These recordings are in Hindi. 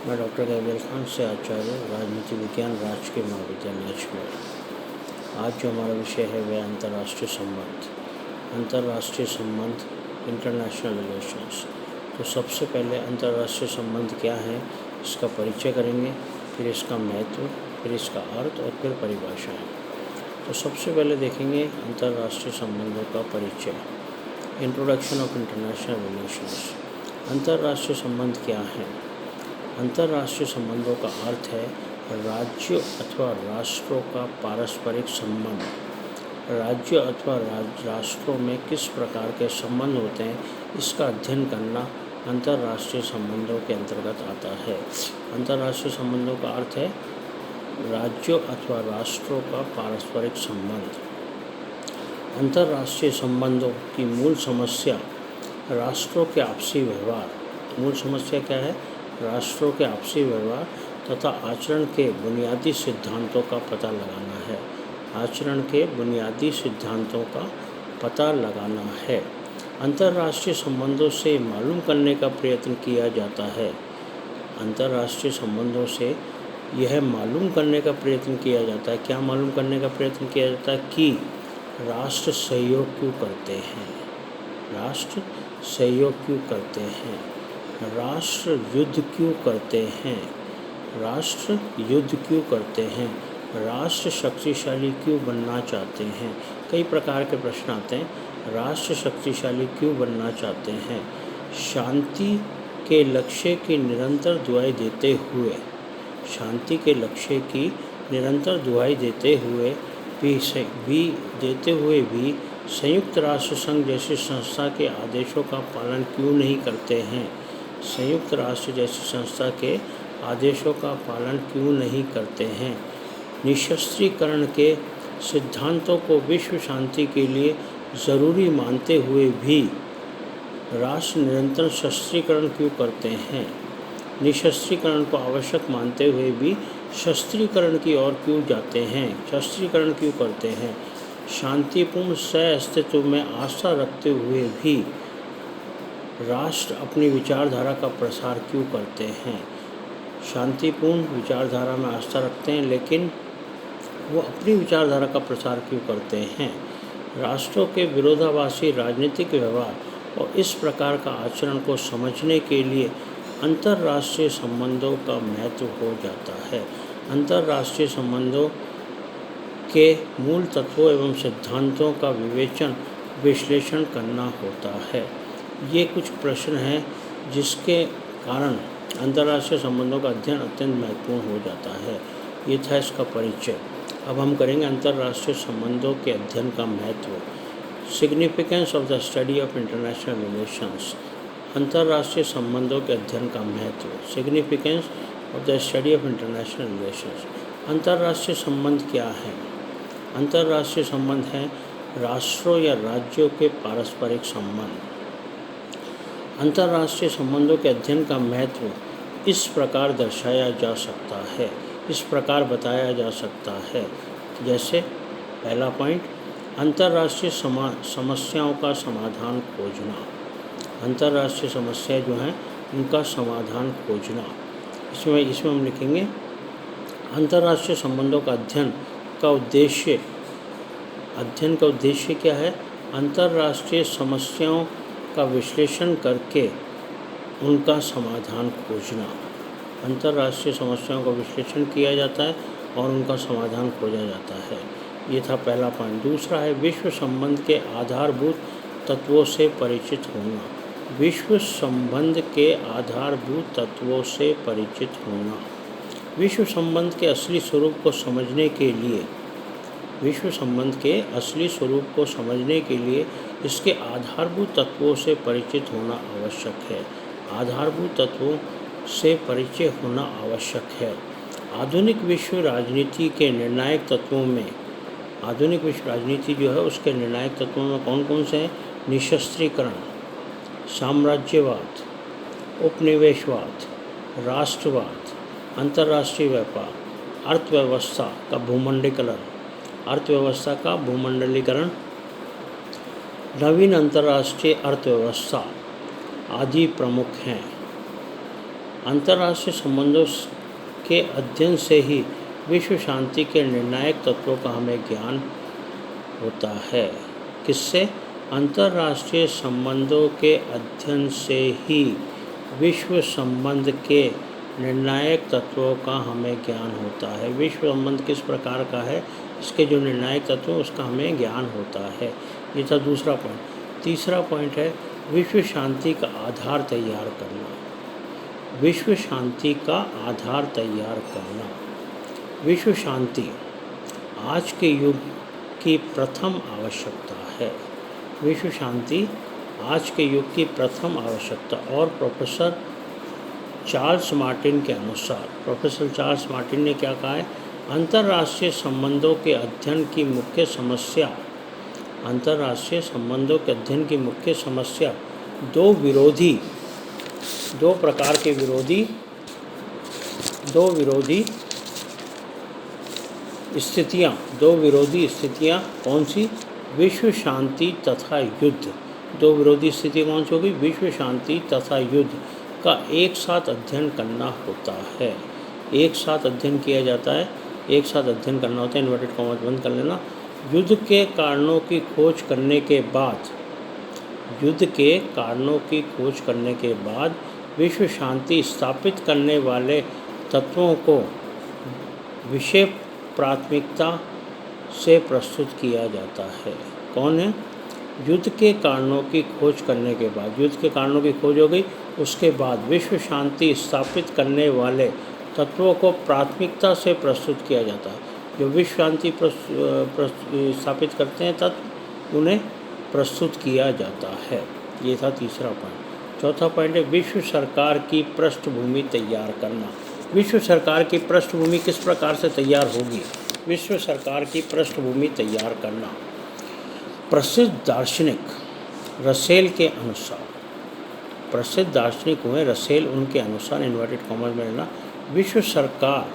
मैं डॉक्टर गैब्रियल खान से आचार्य राजनीति विज्ञान राजकीय महाविद्यालय अजमेर। आज जो हमारा विषय है वह अंतर्राष्ट्रीय संबंध। अंतर्राष्ट्रीय संबंध, इंटरनेशनल रिलेशंस। तो सबसे पहले अंतर्राष्ट्रीय संबंध क्या है इसका परिचय करेंगे, फिर इसका महत्व, फिर इसका अर्थ और फिर परिभाषाएँ। तो सबसे पहले देखेंगे अंतर्राष्ट्रीय संबंधों का परिचय। Introduction of international relations. अंतर्राष्ट्रीय संबंध क्या है? अंतर्राष्ट्रीय संबंधों का अर्थ है राज्यों अथवा राष्ट्रों का पारस्परिक संबंध। राज्यों अथवा राष्ट्रों में किस प्रकार के संबंध होते हैं इसका अध्ययन करना अंतर्राष्ट्रीय संबंधों के अंतर्गत आता है। अंतर्राष्ट्रीय संबंधों का अर्थ है राज्यों अथवा राष्ट्रों का पारस्परिक संबंध। अंतर्राष्ट्रीय संबंधों की मूल समस्या राष्ट्रों के आपसी व्यवहार। मूल समस्या क्या है? राष्ट्रों के आपसी व्यवहार तथा आचरण के बुनियादी सिद्धांतों का पता लगाना है। आचरण के बुनियादी सिद्धांतों का पता लगाना है। अंतर्राष्ट्रीय संबंधों से मालूम करने का प्रयत्न किया जाता है। अंतर्राष्ट्रीय संबंधों से यह मालूम करने का प्रयत्न किया जाता है। क्या मालूम करने का प्रयत्न किया जाता है? कि राष्ट्र सहयोग क्यों करते हैं, राष्ट्र सहयोग क्यों करते हैं, राष्ट्र युद्ध क्यों करते हैं, राष्ट्र युद्ध क्यों करते हैं, राष्ट्र शक्तिशाली क्यों बनना चाहते हैं। कई प्रकार के प्रश्न आते हैं। राष्ट्र शक्तिशाली क्यों बनना चाहते हैं? शांति के लक्ष्य की निरंतर दुहाई देते हुए, शांति के लक्ष्य की निरंतर दुहाई देते हुए भी संयुक्त राष्ट्र संघ जैसी संस्था के आदेशों का पालन क्यों नहीं करते हैं? संयुक्त राष्ट्र जैसी संस्था के आदेशों का पालन क्यों नहीं करते हैं? निशस्त्रीकरण के सिद्धांतों को विश्व शांति के लिए ज़रूरी मानते हुए भी राष्ट्र निरंतर शस्त्रीकरण क्यों करते हैं? निशस्त्रीकरण को आवश्यक मानते हुए भी शस्त्रीकरण की ओर क्यों जाते हैं? शस्त्रीकरण क्यों करते हैं? शांतिपूर्ण सह अस्तित्व में आस्था रखते हुए भी राष्ट्र अपनी विचारधारा का प्रसार क्यों करते हैं? शांतिपूर्ण विचारधारा में आस्था रखते हैं लेकिन वो अपनी विचारधारा का प्रसार क्यों करते हैं? राष्ट्रों के विरोधाभासी राजनीतिक व्यवहार और इस प्रकार का आचरण को समझने के लिए अंतर्राष्ट्रीय संबंधों का महत्व हो जाता है। अंतर्राष्ट्रीय संबंधों के मूल तत्वों एवं सिद्धांतों का विश्लेषण करना होता है। ये कुछ प्रश्न हैं जिसके कारण अंतर्राष्ट्रीय संबंधों का अध्ययन अत्यंत महत्वपूर्ण हो जाता है। ये था इसका परिचय। अब हम करेंगे अंतर्राष्ट्रीय संबंधों के अध्ययन का महत्व। Significance of the study of international relations. अंतर्राष्ट्रीय संबंधों के अध्ययन का महत्व। Significance of the study of international relations. अंतर्राष्ट्रीय संबंध क्या है? अंतर्राष्ट्रीय संबंध है राष्ट्रों या राज्यों के पारस्परिक संबंध। अंतर्राष्ट्रीय संबंधों के अध्ययन का महत्व इस प्रकार दर्शाया जा सकता है, इस प्रकार बताया जा सकता है। जैसे पहला पॉइंट, अंतर्राष्ट्रीय समस्याओं का समाधान खोजना। अंतर्राष्ट्रीय समस्या जो हैं उनका समाधान खोजना। इसमें हम लिखेंगे अंतर्राष्ट्रीय संबंधों का अध्ययन का उद्देश्य क्या है? अंतर्राष्ट्रीय समस्याओं का विश्लेषण करके उनका समाधान खोजना। अंतर्राष्ट्रीय समस्याओं का विश्लेषण किया जाता है और उनका समाधान खोजा जाता है। ये था पहला पॉइंट। दूसरा है विश्व संबंध के आधारभूत तत्वों से परिचित होना। विश्व संबंध के आधारभूत तत्वों से परिचित होना। विश्व संबंध के असली स्वरूप को समझने के लिए, विश्व संबंध के असली स्वरूप को समझने के लिए इसके आधारभूत तत्वों से परिचित होना आवश्यक है। आधारभूत तत्वों से परिचय होना आवश्यक है। आधुनिक विश्व राजनीति के निर्णायक तत्वों में, आधुनिक विश्व राजनीति जो है उसके निर्णायक तत्वों में कौन कौन से हैं? निशस्त्रीकरण, साम्राज्यवाद, उपनिवेशवाद, राष्ट्रवाद, अंतर्राष्ट्रीय व्यापार, अर्थव्यवस्था का भूमंडलीकरण, नवीन अंतर्राष्ट्रीय अर्थव्यवस्था आदि प्रमुख हैं। अंतर्राष्ट्रीय संबंधों के अध्ययन से ही विश्व शांति के निर्णायक तत्वों का हमें ज्ञान होता है। किससे? अंतर्राष्ट्रीय संबंधों के अध्ययन से ही विश्व संबंध के निर्णायक तत्वों का हमें ज्ञान होता है। विश्व संबंध किस प्रकार का है, इसके जो निर्णायक तत्व हैं उसका हमें ज्ञान होता है। ये था दूसरा पॉइंट। तीसरा पॉइंट है विश्व शांति का आधार तैयार करना। विश्व शांति का आधार तैयार करना। विश्व शांति आज के युग की प्रथम आवश्यकता है। विश्व शांति आज के युग की प्रथम आवश्यकता। और प्रोफेसर चार्ल्स मार्टिन के अनुसार, प्रोफेसर चार्ल्स मार्टिन ने क्या कहा है? अंतर्राष्ट्रीय संबंधों के अध्ययन की मुख्य समस्या, अंतर्राष्ट्रीय संबंधों के अध्ययन की मुख्य समस्या दो प्रकार के विरोधी स्थितियाँ कौन सी? विश्व शांति तथा युद्ध। दो विरोधी स्थिति कौन सी होगी? विश्व शांति तथा युद्ध का एक साथ अध्ययन करना होता है। एक साथ अध्ययन किया जाता है, एक साथ अध्ययन करना होता है। इन्वर्टेड कॉमास बंद कर लेना। युद्ध के कारणों की खोज करने के बाद विश्व शांति स्थापित करने वाले तत्वों को विषय प्राथमिकता से प्रस्तुत किया जाता है। कौन है? युद्ध के कारणों की खोज करने के बाद, युद्ध के कारणों की खोज हो गई, उसके बाद विश्व शांति स्थापित करने वाले तत्वों को प्राथमिकता से प्रस्तुत किया जाता है। जो विश्व शांति स्थापित करते हैं तत्व, उन्हें प्रस्तुत किया जाता है। ये था तीसरा पॉइंट। चौथा पॉइंट है विश्व सरकार की पृष्ठभूमि तैयार करना। विश्व सरकार की पृष्ठभूमि किस प्रकार से तैयार होगी? विश्व सरकार की पृष्ठभूमि तैयार करना। प्रसिद्ध दार्शनिक रसेल के अनुसार, प्रसिद्ध दार्शनिक हुए रसेल, उनके अनुसार इन्वर्टेड कॉमर्स में लेना, विश्व सरकार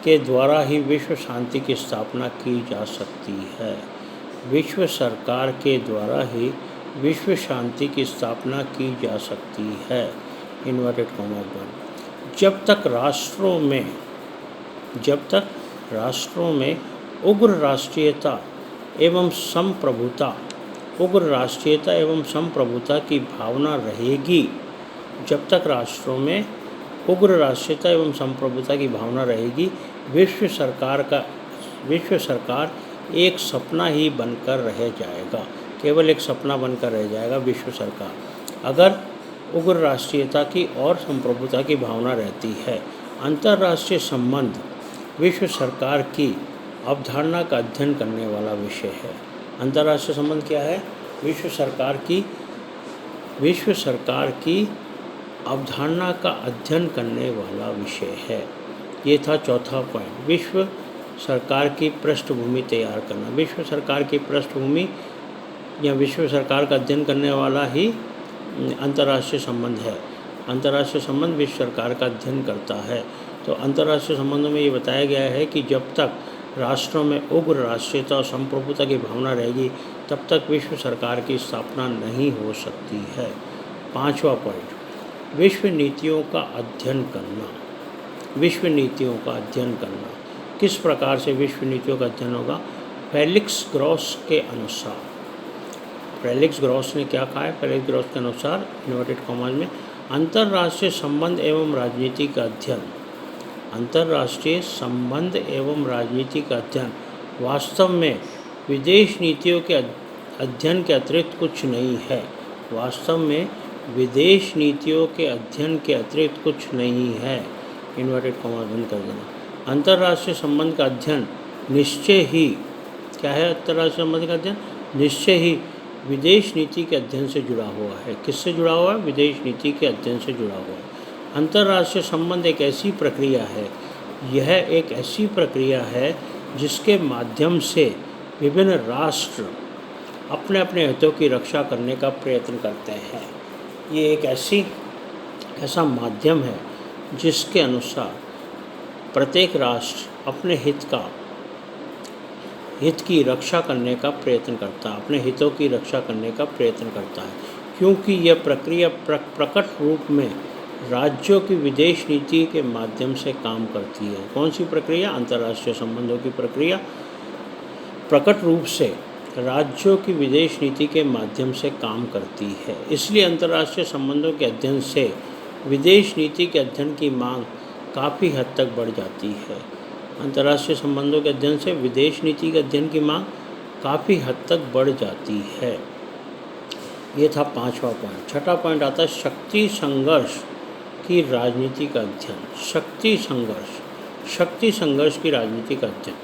के द्वारा ही विश्व शांति की स्थापना की जा सकती है। विश्व सरकार के द्वारा ही विश्व शांति की स्थापना की जा सकती है। इन्वर्टेड कॉमर्स में जब तक राष्ट्रों में उग्र राष्ट्रीयता एवं संप्रभुता की भावना रहेगी, जब तक राष्ट्रों में उग्र राष्ट्रीयता एवं संप्रभुता की भावना रहेगी, विश्व सरकार एक सपना ही बनकर रह जाएगा। केवल एक सपना बनकर रह जाएगा विश्व सरकार, अगर उग्र राष्ट्रीयता की और संप्रभुता की भावना रहती है। अंतर्राष्ट्रीय संबंध विश्व सरकार की अवधारणा का अध्ययन करने वाला विषय है। अंतर्राष्ट्रीय संबंध क्या है? विश्व सरकार की अवधारणा का अध्ययन करने वाला विषय है। ये था चौथा पॉइंट, विश्व सरकार की पृष्ठभूमि तैयार करना। विश्व सरकार की पृष्ठभूमि या विश्व सरकार का अध्ययन करने वाला ही अंतर्राष्ट्रीय संबंध है। अंतर्राष्ट्रीय संबंध विश्व सरकार का अध्ययन करता है। तो अंतर्राष्ट्रीय संबंधों में ये बताया गया है कि जब तक राष्ट्रों में उग्र राष्ट्रीयता और संप्रभुता की भावना रहेगी, तब तक विश्व सरकार की स्थापना नहीं हो सकती है। पांचवा पॉइंट, विश्व नीतियों का अध्ययन करना। विश्व नीतियों का अध्ययन करना। किस प्रकार से विश्व नीतियों का अध्ययन होगा? फेलिक्स ग्रॉस के अनुसार, फेलिक्स ग्रॉस ने क्या कहा है? फेलिक्स ग्रॉस के अनुसार इन्वर्टेड कॉमास में अंतर्राष्ट्रीय संबंध एवं राजनीति का अध्ययन, अंतर्राष्ट्रीय संबंध एवं राजनीति का अध्ययन वास्तव में विदेश नीतियों के अध्ययन के अतिरिक्त कुछ नहीं है। वास्तव में विदेश नीतियों के अध्ययन के अतिरिक्त कुछ नहीं है। इन्वर्टेड कॉमास बंद कर देना। अंतर्राष्ट्रीय संबंध का अध्ययन निश्चय ही क्या है? अंतर्राष्ट्रीय संबंध का अध्ययन निश्चय ही विदेश नीति के अध्ययन से जुड़ा हुआ है। किससे जुड़ा हुआ है? विदेश नीति के अध्ययन से जुड़ा हुआ है। अंतर्राष्ट्रीय संबंध एक ऐसी प्रक्रिया है, यह एक ऐसी प्रक्रिया है जिसके माध्यम से विभिन्न राष्ट्र अपने अपने हितों की रक्षा करने का प्रयत्न करते हैं। ये एक ऐसा माध्यम है जिसके अनुसार प्रत्येक राष्ट्र अपने हित की रक्षा करने का प्रयत्न करता है, अपने हितों की रक्षा करने का प्रयत्न करता है, क्योंकि यह प्रक्रिया प्रकट रूप में राज्यों की विदेश नीति के माध्यम से काम करती है। कौन सी प्रक्रिया? अंतर्राष्ट्रीय संबंधों की प्रक्रिया प्रकट रूप से राज्यों की विदेश नीति के माध्यम से काम करती है। इसलिए अंतर्राष्ट्रीय संबंधों के अध्ययन से विदेश नीति के अध्ययन की मांग काफ़ी हद तक बढ़ जाती है। अंतर्राष्ट्रीय संबंधों के अध्ययन से विदेश नीति के अध्ययन की मांग काफ़ी हद तक बढ़ जाती है। ये था 5वां पॉइंट। 6ठा पॉइंट आता है शक्ति संघर्ष की राजनीति का अध्ययन। शक्ति संघर्ष की राजनीति का अध्ययन।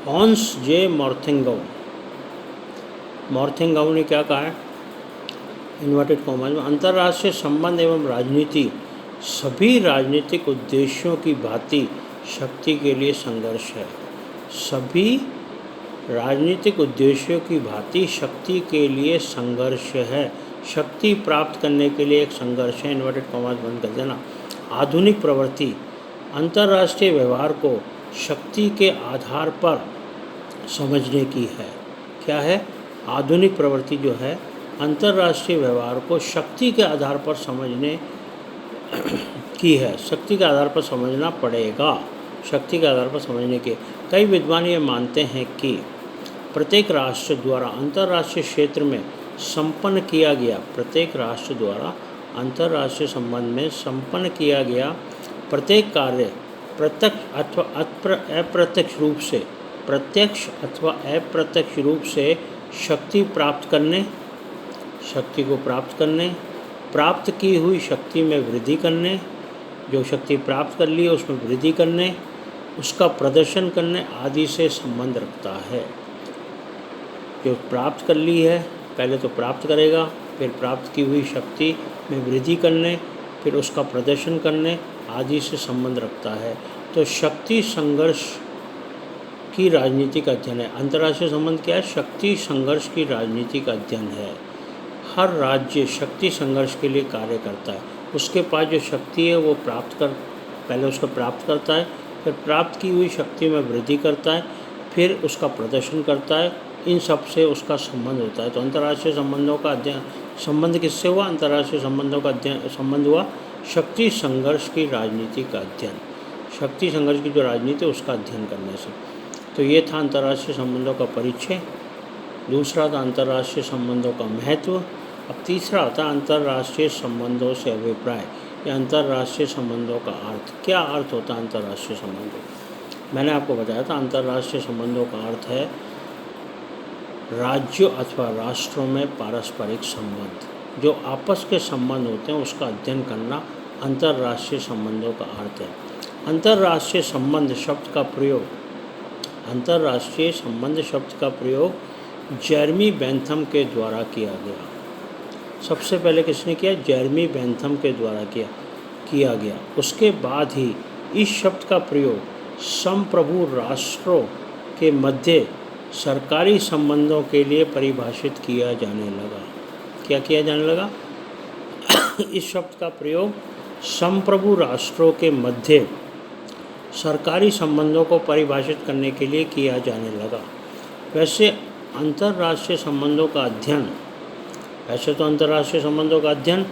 हॉन्स जे मॉर्थिंगाउ ने क्या कहा है? इन्वर्टेड कॉमास में, अंतर्राष्ट्रीय संबंध एवं राजनीति सभी राजनीतिक उद्देश्यों की भांति शक्ति के लिए संघर्ष है। सभी राजनीतिक उद्देश्यों की भांति शक्ति के लिए संघर्ष है। शक्ति प्राप्त करने के लिए एक संघर्ष है। इन्वर्टेड कॉमास बंद कर देना। आधुनिक प्रवृत्ति अंतर्राष्ट्रीय व्यवहार को शक्ति के आधार पर समझने की है। क्या है? आधुनिक प्रवृत्ति जो है अंतर्राष्ट्रीय व्यवहार को शक्ति के आधार पर समझने की है। शक्ति के आधार पर समझना पड़ेगा। शक्ति के आधार पर समझने के कई विद्वान ये मानते हैं कि प्रत्येक राष्ट्र द्वारा अंतर्राष्ट्रीय क्षेत्र में संपन्न किया गया अंतर्राष्ट्रीय संबंध में संपन्न किया गया प्रत्येक कार्य प्रत्यक्ष अथवा अप्रत्यक्ष रूप से शक्ति को प्राप्त करने, प्राप्त की हुई शक्ति में वृद्धि करने, जो शक्ति प्राप्त कर ली है उसमें वृद्धि करने, उसका प्रदर्शन करने आदि से संबंध रखता है। जो प्राप्त कर ली है पहले तो प्राप्त करेगा, फिर प्राप्त की हुई शक्ति में वृद्धि करने, फिर उसका प्रदर्शन करने आदि से संबंध रखता है। तो शक्ति संघर्ष की राजनीति का अध्ययन है। अंतर्राष्ट्रीय संबंध क्या है? शक्ति संघर्ष की राजनीति का अध्ययन है। हर राज्य शक्ति संघर्ष के लिए कार्य करता है। उसके पास जो शक्ति है वो पहले उसको प्राप्त करता है, फिर प्राप्त की हुई शक्ति में वृद्धि करता है, फिर उसका प्रदर्शन करता है। इन सब से उसका संबंध होता है। तो अंतर्राष्ट्रीय संबंधों का अध्ययन संबंध किससे हुआ? अंतर्राष्ट्रीय संबंधों का अध्ययन संबंध हुआ शक्ति संघर्ष की राजनीति का अध्ययन। शक्ति संघर्ष की जो राजनीति उसका अध्ययन करने से। तो ये था अंतर्राष्ट्रीय संबंधों का परिचय। दूसरा था अंतर्राष्ट्रीय संबंधों का महत्व। अब तीसरा आता है अंतर्राष्ट्रीय संबंधों से अभिप्राय या अंतर्राष्ट्रीय संबंधों का अर्थ। क्या अर्थ होता है अंतर्राष्ट्रीय संबंधों? मैंने आपको बताया था अंतर्राष्ट्रीय संबंधों का अर्थ है राज्यों अथवा राष्ट्रों में पारस्परिक संबंध, जो आपस के संबंध होते हैं उसका अध्ययन करना अंतर्राष्ट्रीय संबंधों का अर्थ है। अंतर्राष्ट्रीय संबंध शब्द का प्रयोग जेरेमी बेंथम के द्वारा किया गया। सबसे पहले किसने किया? जेरेमी बेंथम के द्वारा किया गया। उसके बाद ही इस शब्द का प्रयोग संप्रभु राष्ट्रों के मध्य सरकारी संबंधों के लिए परिभाषित किया जाने लगा। क्या किया जाने लगा? इस शब्द का प्रयोग संप्रभु राष्ट्रों के मध्य सरकारी संबंधों को परिभाषित करने के लिए किया जाने लगा। वैसे तो अंतर्राष्ट्रीय संबंधों का अध्ययन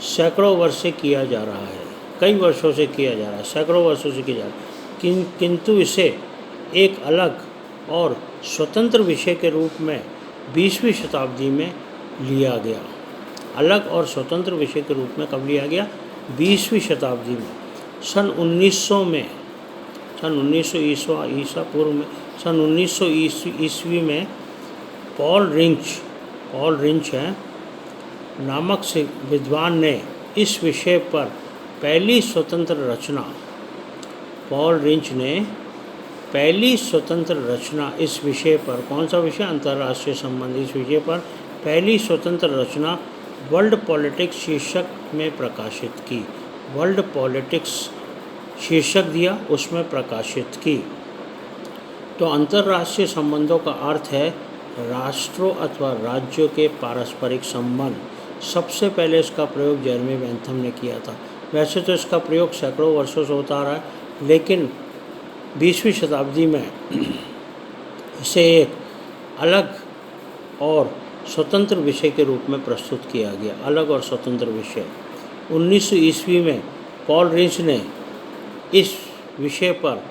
सैकड़ों वर्ष से किया जा रहा है, कई वर्षों से किया जा रहा है, सैकड़ों वर्षों से किया जा रहा है। किंतु इसे एक अलग और स्वतंत्र विषय के रूप में 20वीं शताब्दी में लिया गया। अलग और स्वतंत्र विषय के रूप में कब लिया गया? 20वीं शताब्दी में। सन 1900 ईसा पूर्व में, सन 1900 ईस्वी में पॉल रिंच नामक से विद्वान ने इस विषय पर पहली स्वतंत्र रचना इस विषय पर, कौन सा विषय? अंतर्राष्ट्रीय संबंध। इस विषय पर पहली स्वतंत्र रचना वर्ल्ड पॉलिटिक्स शीर्षक में प्रकाशित की। वर्ल्ड पॉलिटिक्स शीर्षक दिया, उसमें प्रकाशित की। तो अंतर्राष्ट्रीय संबंधों का अर्थ है राष्ट्रों अथवा राज्यों के पारस्परिक संबंध। सबसे पहले इसका प्रयोग जेरेमी बेंथम ने किया था। वैसे तो इसका प्रयोग सैकड़ों वर्षों से होता आ रहा है, लेकिन 20वीं शताब्दी में इसे एक अलग और स्वतंत्र विषय के रूप में प्रस्तुत किया गया, अलग और स्वतंत्र विषय। 1900 ईस्वी में पॉल रिंच ने इस विषय पर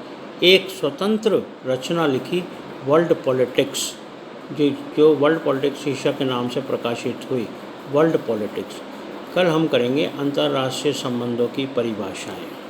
एक स्वतंत्र रचना लिखी, वर्ल्ड पॉलिटिक्स, जो वर्ल्ड पॉलिटिक्स शीर्षक के नाम से प्रकाशित हुई, वर्ल्ड पॉलिटिक्स। कल हम करेंगे अंतर्राष्ट्रीय संबंधों की परिभाषाएं।